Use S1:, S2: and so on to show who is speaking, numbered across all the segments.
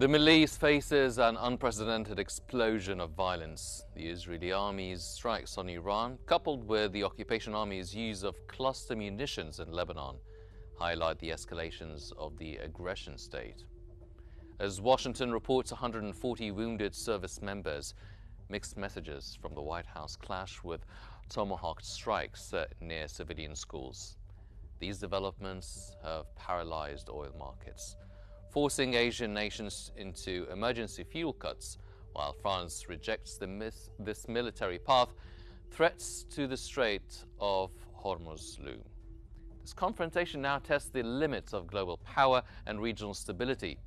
S1: The Middle East faces an unprecedented explosion of violence. The Israeli army's strikes on Iran, coupled with the occupation army's use of cluster munitions in Lebanon, highlight the escalations of the aggression state. As Washington reports 140 wounded service members, mixed messages from the White House clash with tomahawk strikes near civilian schools. These developments have paralyzed oil markets, forcing Asian nations into emergency fuel cuts, while France rejects this military path. Threats to the Strait of Hormuz loom. This confrontation now tests the limits of global power and regional stability.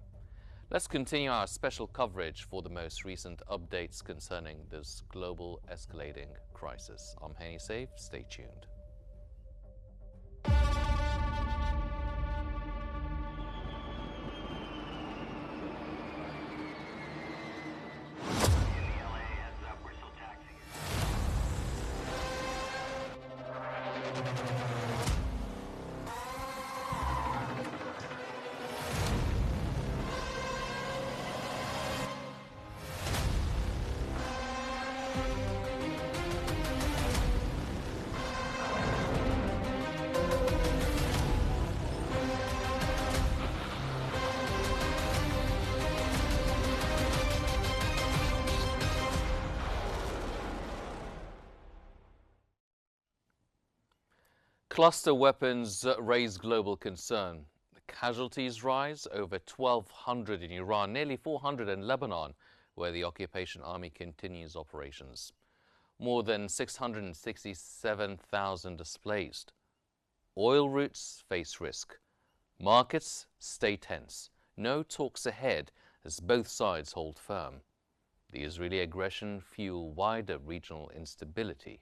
S1: Let's continue our special coverage for the most recent updates concerning this global escalating crisis. I'm Henny Saif. Stay tuned. Cluster weapons raise global concern. The casualties rise, over 1,200 in Iran, nearly 400 in Lebanon, where the occupation army continues operations. More than 667,000 displaced. Oil routes face risk. Markets stay tense. No talks ahead as both sides hold firm. The Israeli aggression fuel wider regional instability.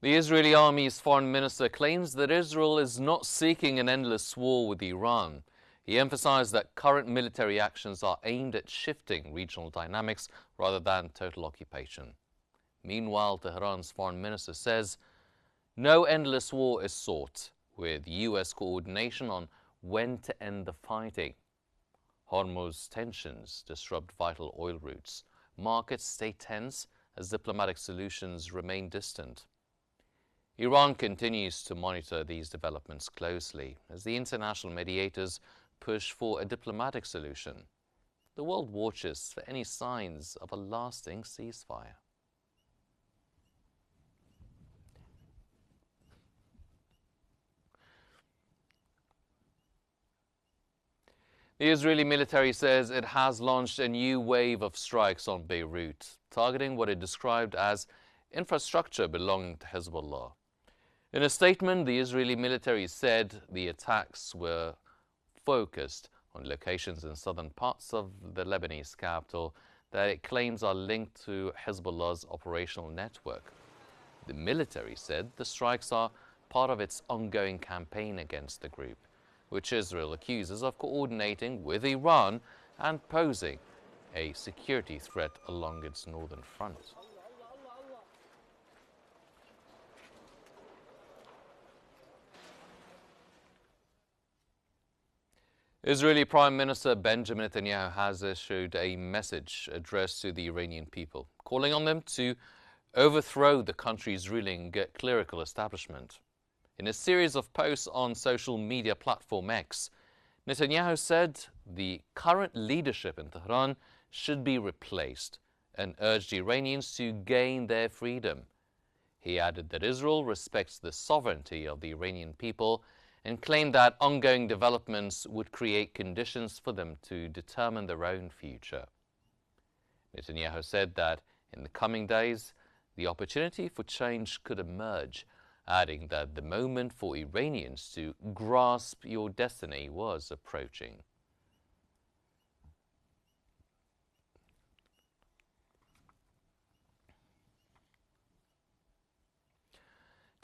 S1: The Israeli army's foreign minister claims that Israel is not seeking an endless war with Iran. He emphasized that current military actions are aimed at shifting regional dynamics rather than total occupation. Meanwhile, Tehran's foreign minister says no endless war is sought, with U.S. coordination on when to end the fighting. Hormuz tensions disrupt vital oil routes. Markets stay tense as diplomatic solutions remain distant. Iran continues to monitor these developments closely as the international mediators push for a diplomatic solution. The world watches for any signs of a lasting ceasefire. The Israeli military says it has launched a new wave of strikes on Beirut, targeting what it described as infrastructure belonging to Hezbollah. In a statement, the Israeli military said the attacks were focused on locations in southern parts of the Lebanese capital that it claims are linked to Hezbollah's operational network. The military said the strikes are part of its ongoing campaign against the group, which Israel accuses of coordinating with Iran and posing a security threat along its northern front. Israeli Prime Minister Benjamin Netanyahu has issued a message addressed to the Iranian people, calling on them to overthrow the country's ruling clerical establishment. In a series of posts on social media platform X, Netanyahu said the current leadership in Tehran should be replaced and urged Iranians to gain their freedom. He added that Israel respects the sovereignty of the Iranian people and claimed that ongoing developments would create conditions for them to determine their own future. Netanyahu said that in the coming days, the opportunity for change could emerge, adding that the moment for Iranians to grasp your destiny was approaching.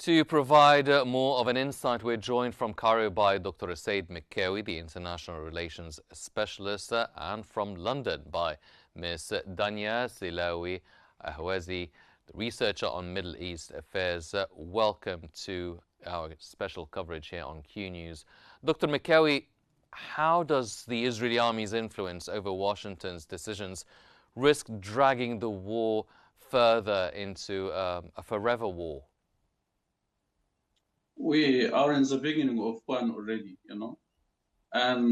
S1: To provide more of an insight, we're joined from Cairo by Dr. Said Mekkawi, the International Relations Specialist, and from London by Ms. Danya Silawi Ahwazi, the researcher on Middle East affairs. Welcome to our special coverage here on Q News. Dr. Mikawi, how does the Israeli army's influence over Washington's decisions risk dragging the war further into a forever war?
S2: We are in the beginning of one already, and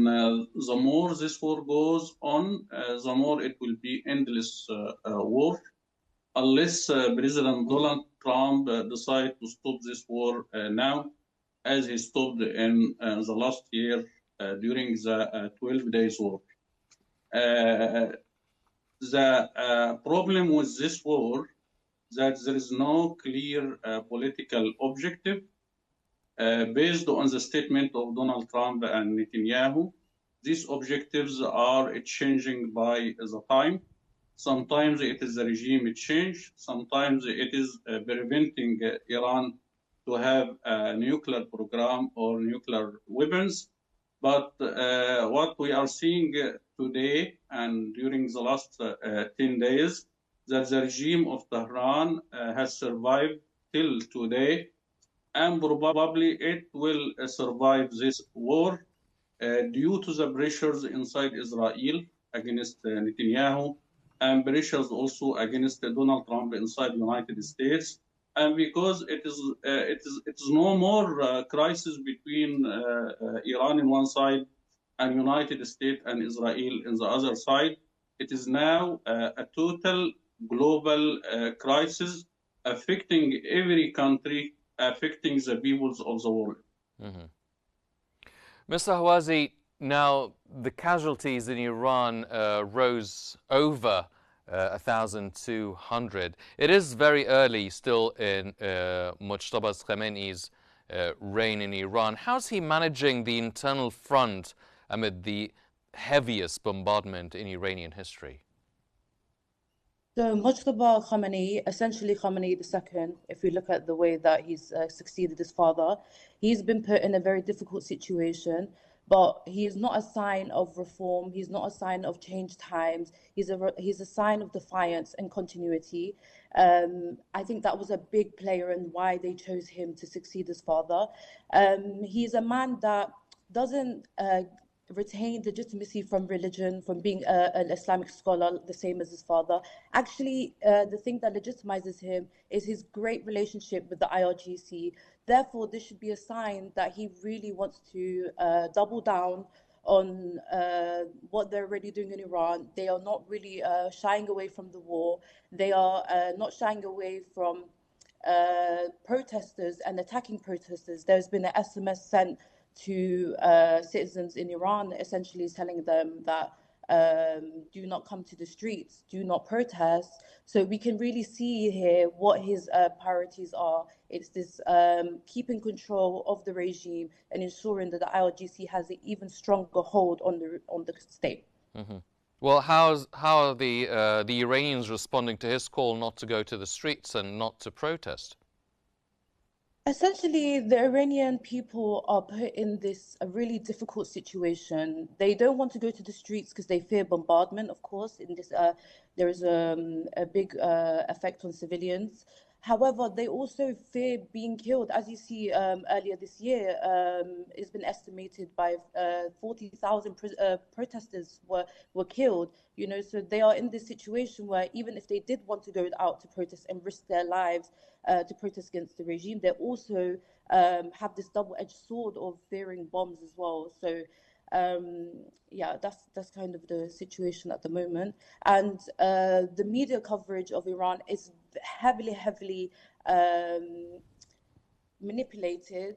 S2: the more this war goes on, the more it will be endless war, unless President Donald Trump decide to stop this war now, as he stopped in the last year during the 12 days war. The problem with this war that there is no clear political objective based on the statement of Donald Trump and Netanyahu. These objectives are changing by the time. Sometimes it is the regime change. Sometimes it is preventing Iran to have a nuclear program or nuclear weapons. But what we are seeing today and during the last 10 days, that the regime of Tehran has survived till today, and probably it will survive this war due to the pressures inside Israel against Netanyahu, and pressures also against Donald Trump inside the United States, and because it is no more crisis between Iran on one side and United States and Israel on the other side. It is now a total global crisis affecting every country, affecting the peoples of the world.
S1: Mr. Hawazi, now the casualties in Iran rose over 1,200. It is very early still in Mujtaba Khamenei's reign in Iran. How's he managing the internal front amid the heaviest bombardment in Iranian history?
S3: So Mujtaba Khamenei, essentially Khamenei II, if we look at the way that he's succeeded his father, he's been put in a very difficult situation, but he is not a sign of reform. He's not a sign of changed times. He's a sign of defiance and continuity. I think that was a big player in why they chose him to succeed his father. He's a man that doesn't retained legitimacy from religion, from being an Islamic scholar, the same as his father. Actually, the thing that legitimizes him is his great relationship with the IRGC. Therefore, this should be a sign that he really wants to double down on what they're already doing in Iran. They are not really shying away from the war. They are not shying away from protesters and attacking protesters. There's been an SMS sent to citizens in Iran, essentially telling them that do not come to the streets, do not protest. So we can really see here what his priorities are. It's this keeping control of the regime and ensuring that the IRGC has an even stronger hold on the state.
S1: Well, how are the Iranians responding to his call not to go to the streets and not to protest?
S3: Essentially, the Iranian people are put in this a really difficult situation. They don't want to go to the streets because they fear bombardment, of course. In this, there is a big effect on civilians. However, they also fear being killed. As you see, earlier this year, it's been estimated by 40,000 protesters were killed. So they are in this situation where even if they did want to go out to protest and risk their lives to protest against the regime, they also have this double-edged sword of fearing bombs as well. So yeah, that's kind of the situation at the moment. And the media coverage of Iran is heavily manipulated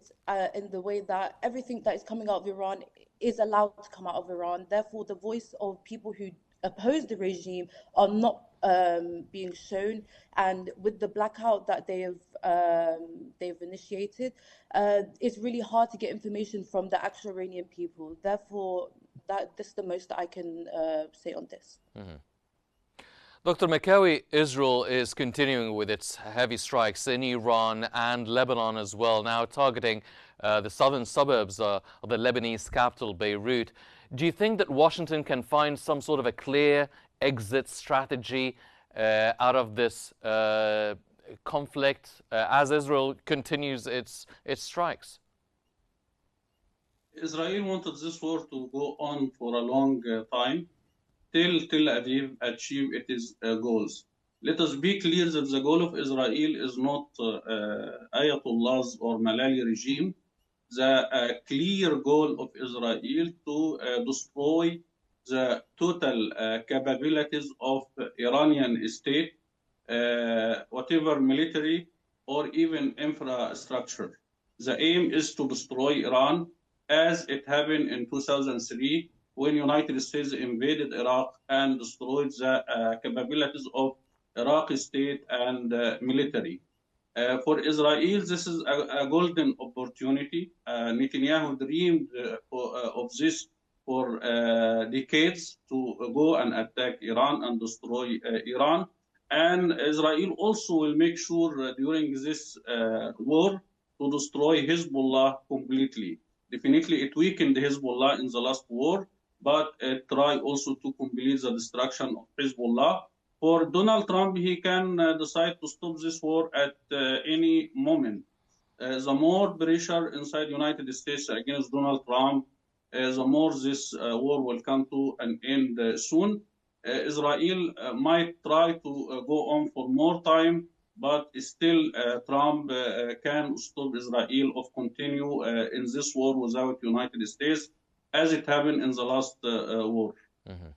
S3: in the way that everything that is coming out of Iran is allowed to come out of Iran. Therefore, the voice of people who oppose the regime are not being shown, and with the blackout that they've initiated, it's really hard to get information from the actual Iranian people. Therefore, that's the most that I can say on this.
S1: Dr. Mikawi, Israel is continuing with its heavy strikes in Iran and Lebanon as well, now targeting the southern suburbs of the Lebanese capital, Beirut. Do you think that Washington can find some sort of a clear exit strategy out of this conflict as Israel continues its strikes?
S2: Israel wanted this war to go on for a long time till Tel Aviv achieve its goals. Let us be clear that the goal of Israel is not Ayatollahs or Malali regime. The clear goal of Israel to destroy the total capabilities of Iranian state, whatever military or even infrastructure. The aim is to destroy Iran as it happened in 2003 when United States invaded Iraq and destroyed the capabilities of Iraqi state and military. For Israel, this is a golden opportunity. Netanyahu dreamed of this for decades to go and attack Iran and destroy Iran. And Israel also will make sure during this war to destroy Hezbollah completely. Definitely, it weakened Hezbollah in the last war, but it tried also to complete the destruction of Hezbollah. For Donald Trump, he can decide to stop this war at any moment. The more pressure inside the United States against Donald Trump, the more this war will come to an end soon. Israel might try to go on for more time, but still Trump can stop Israel of continue in this war without United States, as it happened in the last war.
S1: Mm-hmm.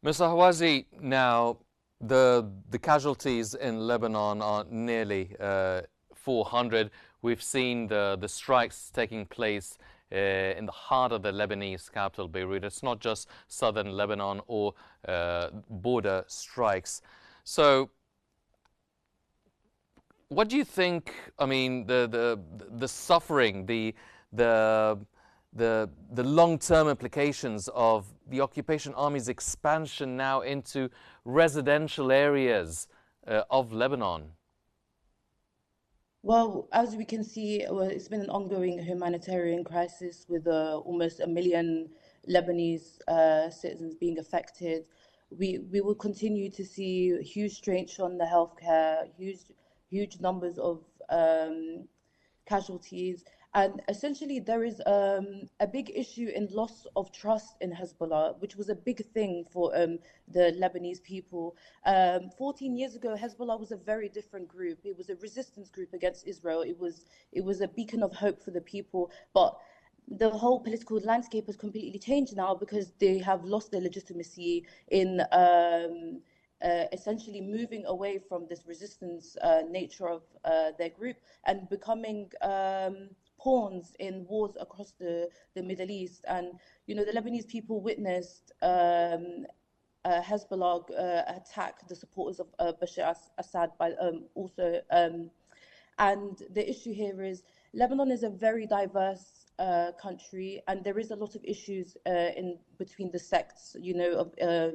S1: Mr. Hawazi, now the casualties in Lebanon are nearly 400. We've seen the strikes taking place in the heart of the Lebanese capital, Beirut. It's not just southern Lebanon or border strikes. So what do you think, I mean, the suffering, the long-term implications of the occupation army's expansion now into residential areas of Lebanon?
S3: Well, as we can see, it's been an ongoing humanitarian crisis with almost 1 million Lebanese citizens being affected. We will continue to see huge strains on the healthcare, huge numbers of casualties. And essentially, there is a big issue in loss of trust in Hezbollah, which was a big thing for the Lebanese people. 14 years ago, Hezbollah was a very different group. It was a resistance group against Israel. It was a beacon of hope for the people. But the whole political landscape has completely changed now because they have lost their legitimacy in essentially moving away from this resistance nature of their group and becoming pawns in wars across the Middle East. And, you know, the Lebanese people witnessed Hezbollah attack the supporters of Bashar Assad by also. And the issue here is Lebanon is a very diverse country, and there is a lot of issues in between the sects, you know, of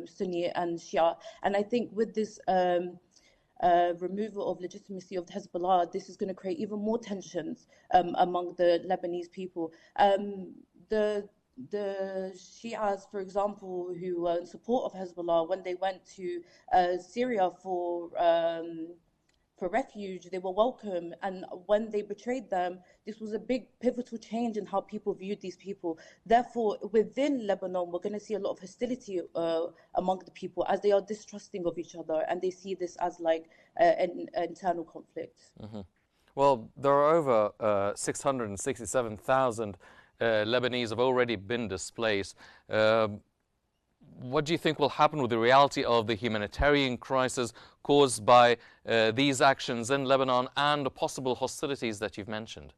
S3: Sunni and Shia. And I think with this removal of legitimacy of Hezbollah, this is going to create even more tensions among the Lebanese people. The Shias, for example, who were in support of Hezbollah, when they went to Syria for refuge, they were welcome. And when they betrayed them, this was a big pivotal change in how people viewed these people. Therefore, within Lebanon, we're going to see a lot of hostility among the people as they are distrusting of each other, and they see this as like an internal conflict.
S1: Mm-hmm. Well, there are over 667,000 Lebanese have already been displaced. What do you think will happen with the reality of the humanitarian crisis caused by these actions in Lebanon and the possible hostilities that you've mentioned?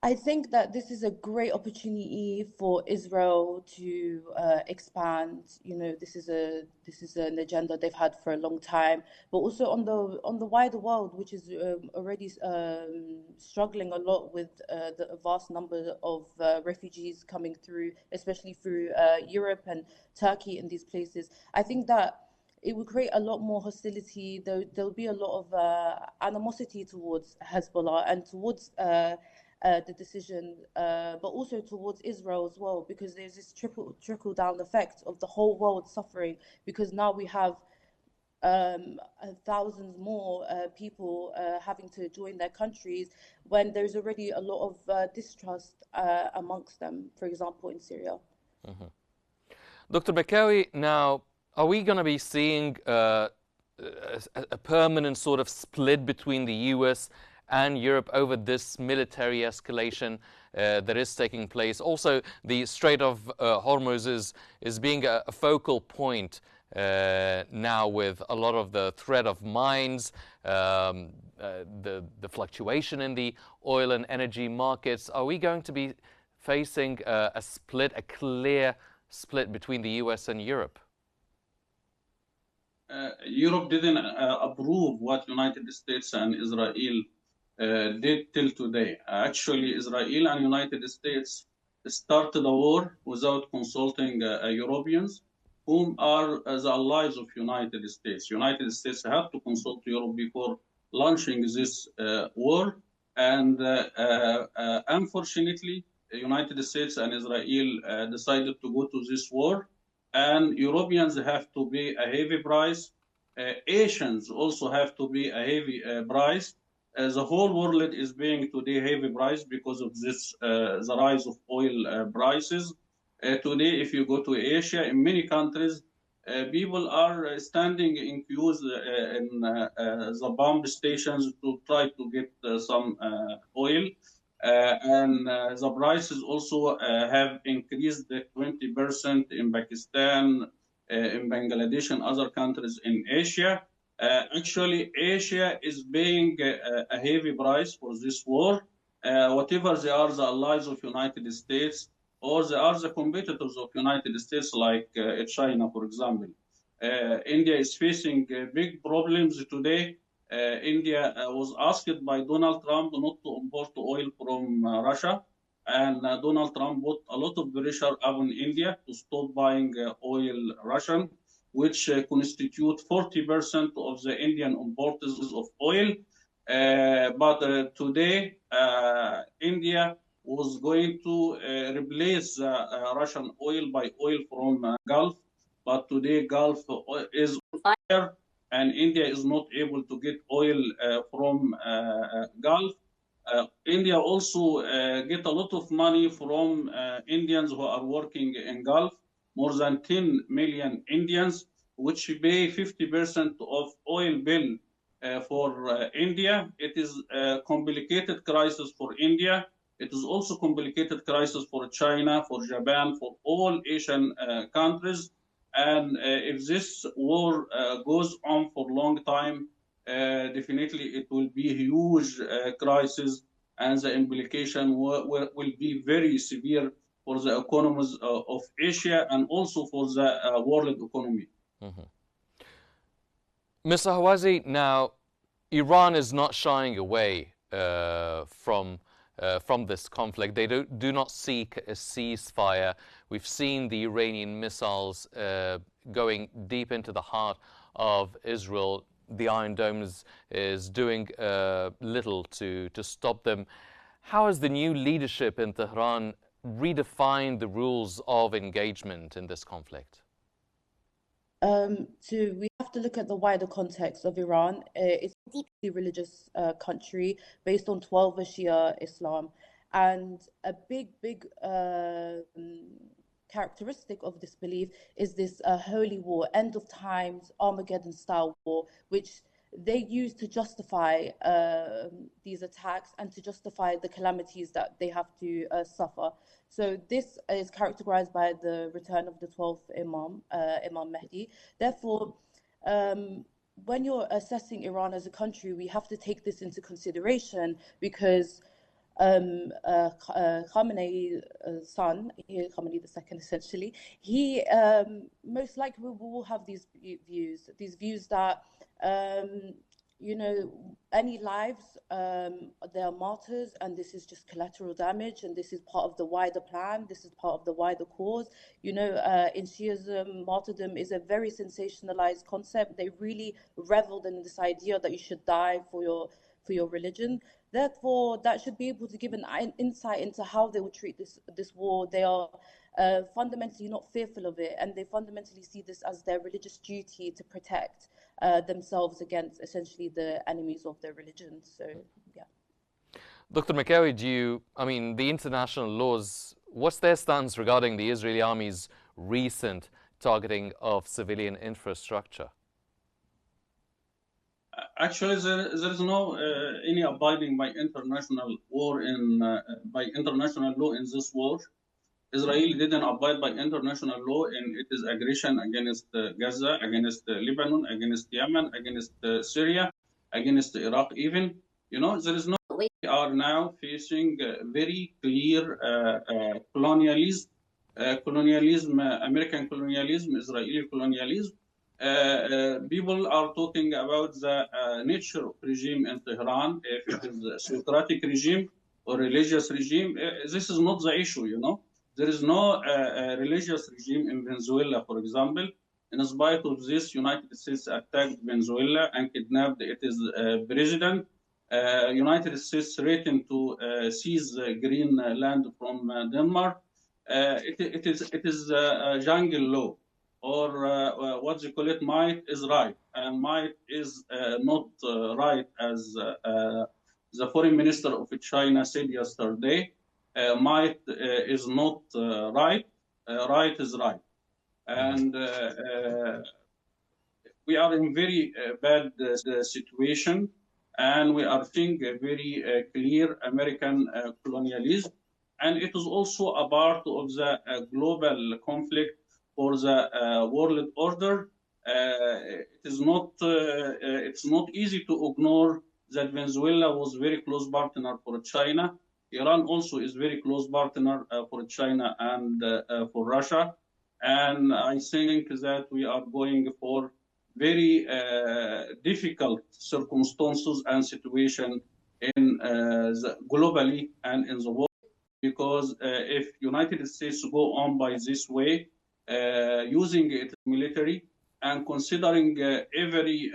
S3: I think that this is a great opportunity for Israel to expand. You know, this is an agenda they've had for a long time, but also on the wider world, which is already struggling a lot with the vast number of refugees coming through, especially through Europe and Turkey and these places. I think that it will create a lot more hostility. There'll be a lot of animosity towards Hezbollah and towards the decision, but also towards Israel as well, because there's this trickle down effect of the whole world suffering, because now we have thousands more people having to join their countries when there's already a lot of distrust amongst them, for example, in Syria.
S1: Dr. Bekawi, now, are we going to be seeing a permanent sort of split between the US and Europe over this military escalation that is taking place? Also, the Strait of Hormuz is being a focal point now, with a lot of the threat of mines, the fluctuation in the oil and energy markets. Are we going to be facing a clear split between the US and Europe?
S2: Europe didn't approve what United States and Israel did till today. Actually, Israel and United States started a war without consulting Europeans, whom are the allies of United States. United States have to consult Europe before launching this war, and unfortunately, United States and Israel decided to go to this war, and Europeans have to pay a heavy price. Asians also have to pay a heavy price. The whole world is paying today heavy price because of this, the rise of oil prices. Today, if you go to Asia, in many countries, people are standing in queues in the pump stations to try to get some oil. And the prices also have increased 20% in Pakistan, in Bangladesh, and other countries in Asia. Actually, Asia is paying a heavy price for this war. Whatever they are the allies of United States, or they are the competitors of United States, like China, for example. India is facing big problems today. India was asked by Donald Trump not to import oil from Russia, and Donald Trump put a lot of pressure on India to stop buying oil Russian, which constitute 40% of the Indian imports of oil. But today, India was going to replace Russian oil by oil from Gulf, but today Gulf is on fire, and India is not able to get oil from Gulf. India also get a lot of money from Indians who are working in Gulf, more than 10 million Indians, which pay 50% of oil bill for India. It is a complicated crisis for India. It is also complicated crisis for China, for Japan, for all Asian countries. And if this war goes on for a long time, definitely it will be a huge crisis, and the implication will be very severe for the economies of Asia and also for the world economy.
S1: Mr. Hawazi, now, Iran is not shying away from this conflict. They do not seek a ceasefire. We've seen the Iranian missiles going deep into the heart of Israel. The Iron Dome is doing little to stop them. How has the new leadership in Tehran redefined the rules of engagement in this conflict?
S3: We have to look at the wider context of Iran. It's a deeply religious country based on 12 Shia Islam, and a big characteristic of this belief is this holy war, end of times, Armageddon style war, which they use to justify these attacks and to justify the calamities that they have to suffer. So this is characterized by the return of the 12th Imam, Imam Mahdi. Therefore, when you're assessing Iran as a country, we have to take this into consideration, because Khamenei's son, Khamenei II, essentially, he most likely will have these views that, you know, any lives, they are martyrs, and this is just collateral damage, and this is part of the wider plan, this is part of the wider cause. You know, in Shiism, martyrdom is a very sensationalized concept. They really reveled in this idea that you should die for your religion. Therefore, that should be able to give an insight into how they will treat this war. They are fundamentally not fearful of it, and they fundamentally see this as their religious duty to protect. themselves against essentially the enemies of their religion. So, yeah.
S1: Dr. Makawi, the international laws, what's their stance regarding the Israeli army's recent targeting of civilian infrastructure?
S2: Actually, there is no any abiding by international law in this war. Israel didn't abide by international law in its aggression against Gaza, against Lebanon, against Yemen, against Syria, against Iraq even. There is no way. We are now facing very clear colonialism, American colonialism, Israeli colonialism. People are talking about the nature of regime in Tehran, if it is a theocratic regime or religious regime. This is not the issue, There is no religious regime in Venezuela, for example. In spite of this, United States attacked Venezuela and kidnapped its president. United States threatened to seize green land from Denmark. It is a jungle law, or what they call it, might is right, and might is not right, as the foreign minister of China said yesterday. Might is not right, right is right. And we are in very bad situation, and we are seeing a very clear American colonialism. And it is also a part of the global conflict for the world order. It's not easy to ignore that Venezuela was very close partner for China. Iran also is very close partner for China and for Russia. And I think that we are going for very difficult circumstances and situation in globally and in the world, because if United States go on by this way, using its military and considering every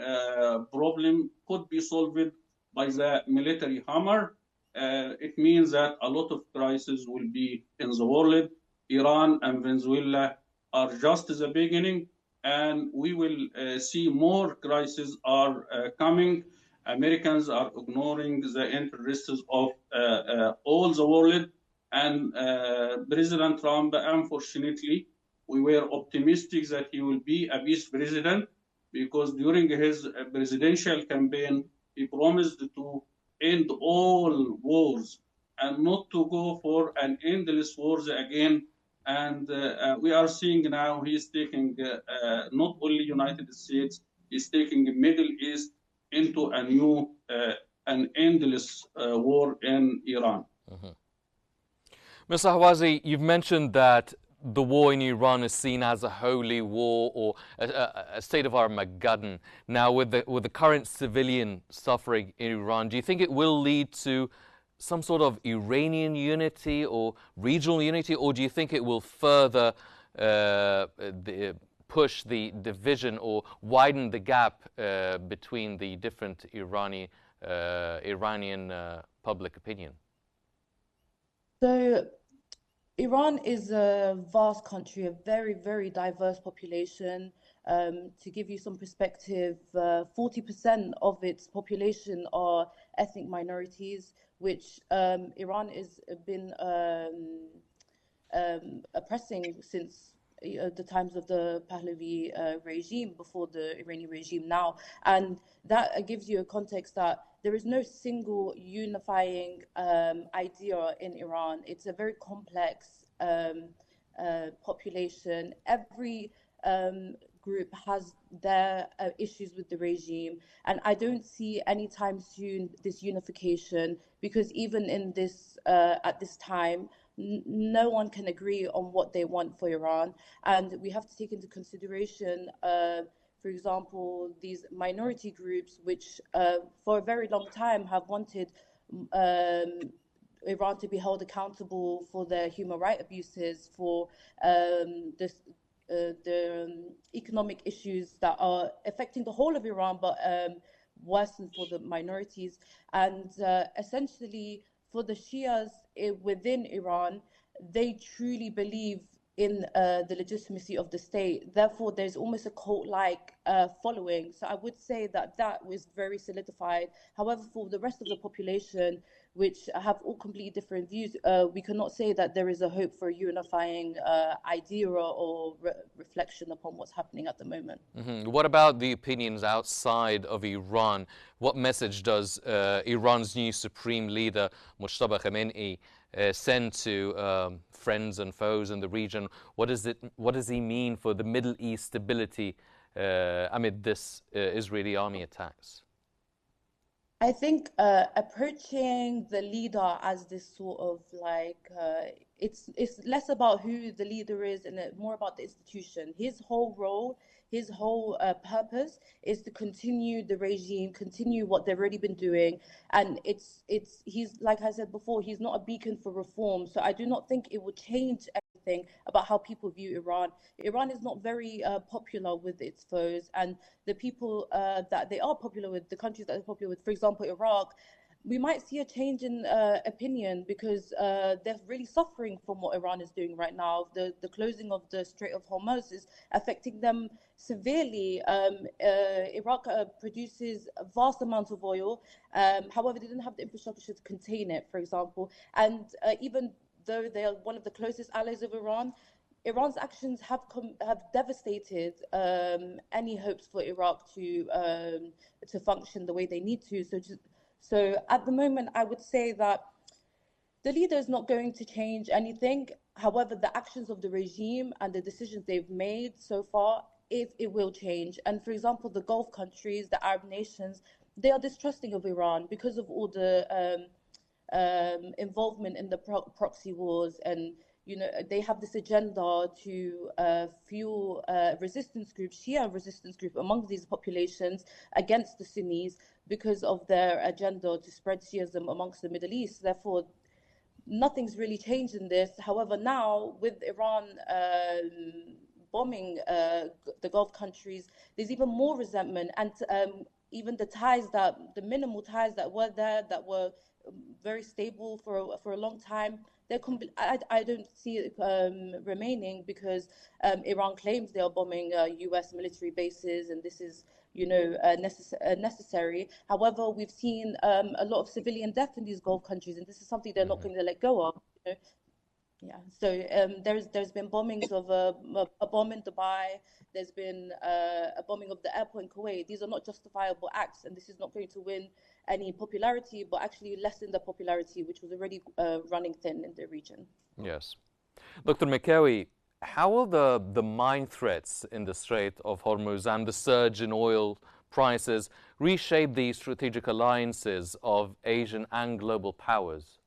S2: problem could be solved by the military hammer, it means that a lot of crises will be in the world. Iran and Venezuela are just the beginning, and we will see more crises are coming. Americans are ignoring the interests of all the world, and President Trump, unfortunately, we were optimistic that he will be a peace president, because during his presidential campaign, he promised to end all wars and not to go for an endless wars again. And we are seeing now he's taking not only United States, he's taking the Middle East into a new, an endless war in Iran.
S1: Mr. Hawazi, you've mentioned that the war in Iran is seen as a holy war, or a state of Armageddon. Now, with the current civilian suffering in Iran, do you think it will lead to some sort of Iranian unity or regional unity, or do you think it will further push the division or widen the gap between the different Iranian public opinion?
S3: So, Iran is a vast country, a very, very diverse population. To give you some perspective, 40% of its population are ethnic minorities, which Iran has been oppressing since the times of the Pahlavi regime, before the Iranian regime now. And that gives you a context that there is no single unifying idea in Iran. It's a very complex population. Every group has their issues with the regime, and I don't see anytime soon this unification, because even in this at this time, no one can agree on what they want for Iran. And we have to take into consideration, for example, these minority groups, which for a very long time have wanted Iran to be held accountable for their human rights abuses, for the economic issues that are affecting the whole of Iran, but worsen for the minorities. And essentially, for the Shias within Iran, they truly believe in the legitimacy of the state. Therefore, there's almost a cult-like following. So I would say that that was very solidified. However, for the rest of the population, which have all completely different views, we cannot say that there is a hope for a unifying idea or reflection upon what's happening at the moment.
S1: What about the opinions outside of Iran? What message does Iran's new supreme leader, Mojtaba Khamenei, send to friends and foes in the region? What does he mean for the Middle East stability amid this Israeli army attacks?
S3: I think approaching the leader as this sort of like it's less about who the leader is and more about the institution. His whole role, his whole purpose is to continue the regime, continue what they've already been doing, and he's, like I said before, he's not a beacon for reform. So I do not think it will change anything about how people view Iran. Iran is not very popular with its foes, and the people that they are popular with, the countries that they're popular with, for example, Iraq, we might see a change in opinion because they're really suffering from what Iran is doing right now. The closing of the Strait of Hormuz is affecting them severely. Iraq produces vast amounts of oil. However, they didn't have the infrastructure to contain it, for example. And even though they are one of the closest allies of Iran, Iran's actions have devastated any hopes for Iraq to function the way they need to. So at the moment, I would say that the leader is not going to change anything. However, the actions of the regime and the decisions they've made so far, it will change. And for example, the Gulf countries, the Arab nations, they are distrusting of Iran because of all the involvement in the proxy wars, and they have this agenda to fuel resistance groups, Shia resistance group among these populations against the Sunnis because of their agenda to spread Shiism amongst the Middle East. Therefore, nothing's really changed in this. However, now with Iran bombing the Gulf countries, there's even more resentment, and even the minimal ties that were there, that were very stable for a long time, I don't see it remaining because Iran claims they are bombing U.S. military bases, and this is necessary. However, we've seen a lot of civilian death in these Gulf countries, and this is something they're not going to let go of. Yeah. So there's been bombings of a bomb in Dubai. There's been a bombing of the airport in Kuwait. These are not justifiable acts, and this is not going to win any popularity, but actually lessen the popularity, which was already running thin in the region.
S1: Yes. Dr. Mekkawi, how will the mine threats in the Strait of Hormuz and the surge in oil prices reshape the strategic alliances of Asian and global powers?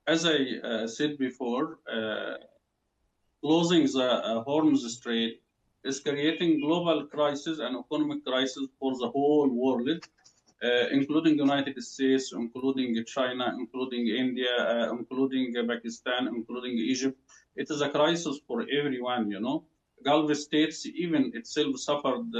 S2: As I said before, closing the Hormuz Strait is creating global crisis and economic crisis for the whole world, including United States, including China, including India, including Pakistan, including Egypt. It is a crisis for everyone, Gulf states even itself suffered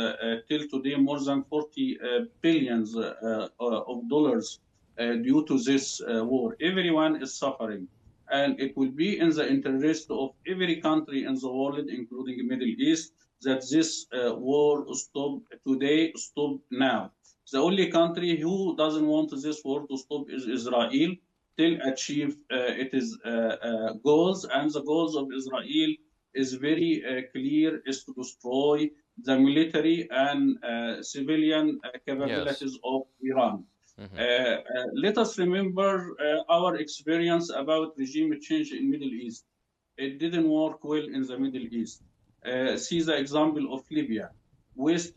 S2: till today more than 40 billions of dollars due to this war. Everyone is suffering. And it will be in the interest of every country in the world, including the Middle East, that this war stop today, stop now. The only country who doesn't want this war to stop is Israel, till achieve its goals. And the goals of Israel is very clear, is to destroy the military and civilian capabilities of Iran. Let us remember our experience about regime change in Middle East. It didn't work well in the Middle East. See the example of Libya. West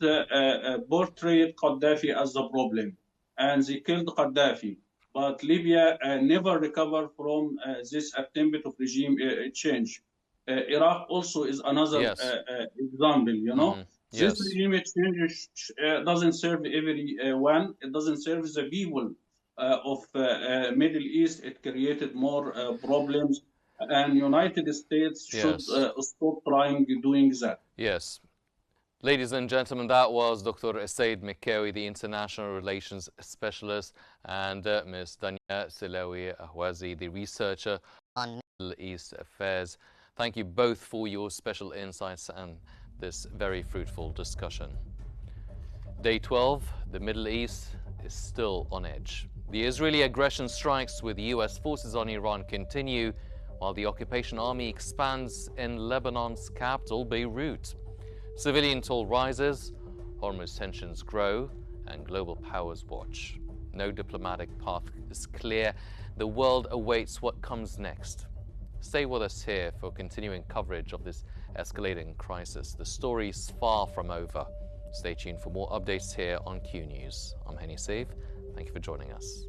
S2: portrayed Gaddafi as the problem, and they killed Gaddafi. But Libya never recovered from this attempt of regime change. Iraq also is another example, This regime change doesn't serve everyone. It doesn't serve the people of Middle East. It created more problems, and United States should stop trying doing that.
S1: Yes. Ladies and gentlemen, that was Dr. Said Mekkawi, the International Relations Specialist, and Ms. Dania Silawi Ahwazi, the researcher on Middle East affairs. Thank you both for your special insights and this very fruitful discussion. Day 12, the Middle East is still on edge. The Israeli aggression strikes with US forces on Iran continue, while the occupation army expands in Lebanon's capital, Beirut. Civilian toll rises, Hormuz tensions grow, and global powers watch. No diplomatic path is clear. The world awaits what comes next. Stay with us here for continuing coverage of this escalating crisis. The story's far from over. Stay tuned for more updates here on Q News. I'm Henny Save. Thank you for joining us.